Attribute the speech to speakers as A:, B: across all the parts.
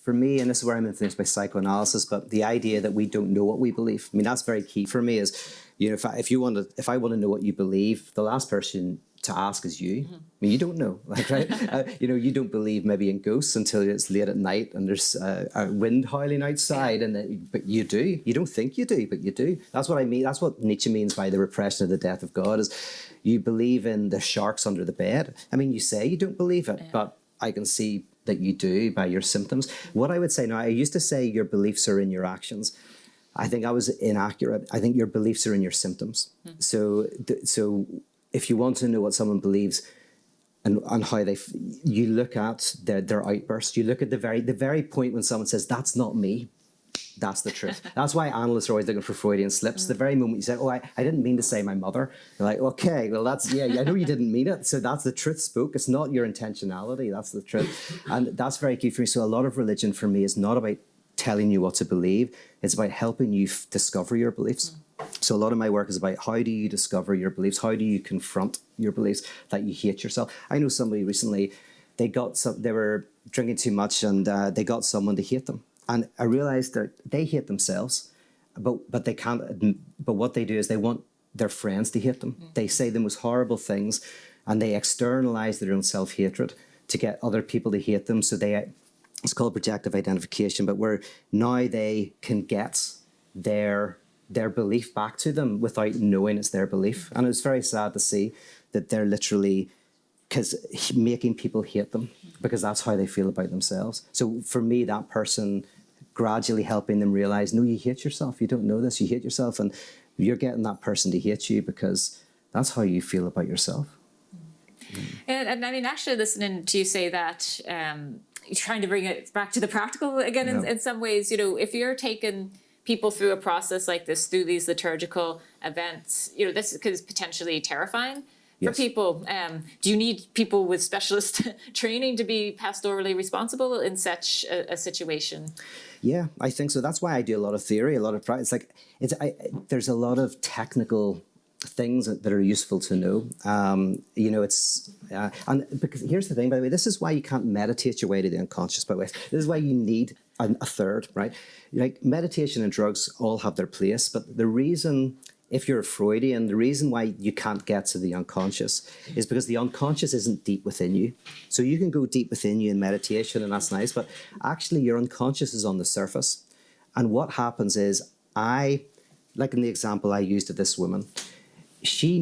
A: for me, and this is where I'm influenced by psychoanalysis, but the idea that we don't know what we believe. I mean, that's very key for me is, if I want to know what you believe, the last person to ask is you. I mean, you don't know, right? You don't believe maybe in ghosts until it's late at night and there's a wind howling outside, but you do. You don't think you do, but you do. That's what I mean. That's what Nietzsche means by the repression of the death of God, is you believe in the sharks under the bed. I mean, you say you don't believe it, but I can see that you do by your symptoms. What I would say now, I used to say your beliefs are in your actions. I think I was inaccurate. I think your beliefs are in your symptoms. So if you want to know what someone believes and how you look at their outburst, you look at the very point when someone says, that's not me. That's the truth. That's why analysts are always looking for Freudian slips. The very moment you say, I didn't mean to say my mother. You're like, okay, well, I know you didn't mean it. So that's the truth spoke. It's not your intentionality. That's the truth. And that's very key for me. So a lot of religion for me is not about telling you what to believe. It's about helping you discover your beliefs. So a lot of my work is about how do you discover your beliefs? How do you confront your beliefs that you hate yourself? I know somebody recently, they were drinking too much and they got someone to hate them. And I realized that they hate themselves, but they can't. But what they do is they want their friends to hate them. They say the most horrible things, and they externalize their own self-hatred to get other people to hate them. So it's called projective identification, but where now they can get their belief back to them without knowing it's their belief. And it was very sad to see that they're literally making people hate them because that's how they feel about themselves. So for me, that person gradually helping them realize, no, you hate yourself. You don't know this. You hate yourself. And you're getting that person to hate you because that's how you feel about yourself.
B: And I mean, actually listening to you say that, trying to bring it back to the practical again, in some ways, if you're taking people through a process like this, through these liturgical events, this is potentially terrifying for people. Do you need people with specialist training to be pastorally responsible in such a situation?
A: Yeah, I think so. That's why I do a lot of theory, a lot of practice. There's a lot of technical things that are useful to know. And because here's the thing, by the way, this is why you can't meditate your way to the unconscious, by the way. This is why you need a third, right? Like meditation and drugs all have their place, but the reason, if you're a Freudian, the reason why you can't get to the unconscious is because the unconscious isn't deep within you. So you can go deep within you in meditation, and that's nice, but actually your unconscious is on the surface. And what happens is, like in the example I used of this woman, she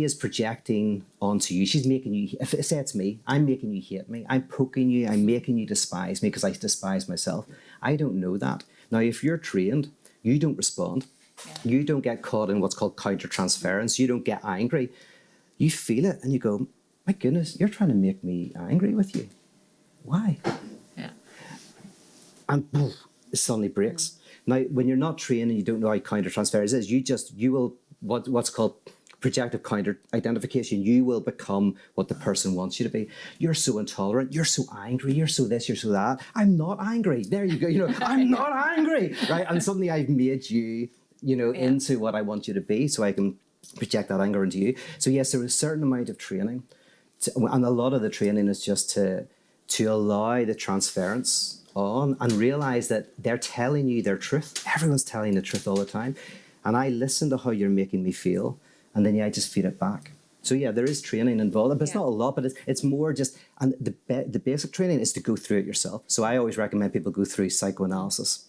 A: is projecting onto you. She's making you, say it's me, I'm making you hate me. I'm poking you, I'm making you despise me because I despise myself. I don't know that. Now, if you're trained, you don't respond. You don't get caught in what's called counter-transference. You don't get angry. You feel it and you go, my goodness, you're trying to make me angry with you. Why? Yeah. And poof, it suddenly breaks. Now, when you're not trained and you don't know how counter-transference is, you will, what's called projective counter-identification, you will become what the person wants you to be. You're so intolerant, you're so angry, you're so this, you're so that. I'm not angry. There you go, I'm not angry, right? And suddenly I've made you, into what I want you to be, so I can project that anger into you. So yes, there is a certain amount of training, and a lot of the training is just to allow the transference on and realize that they're telling you their truth. Everyone's telling the truth all the time. And I listen to how you're making me feel, and then I just feed it back. So yeah, there is training involved, but it's not a lot, but it's more just, and the basic training is to go through it yourself. So I always recommend people go through psychoanalysis,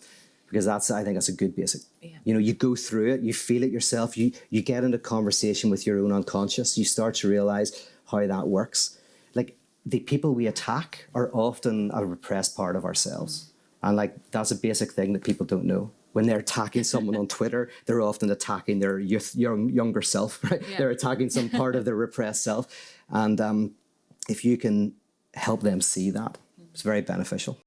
A: because I think that's a good basic. Yeah. You go through it, you feel it yourself, you get into conversation with your own unconscious, you start to realize how that works. Like, the people we attack are often a repressed part of ourselves. And that's a basic thing that people don't know. When they're attacking someone on Twitter, they're often attacking their younger self, right? Yeah. They're attacking some part of their repressed self. And if you can help them see that, it's very beneficial.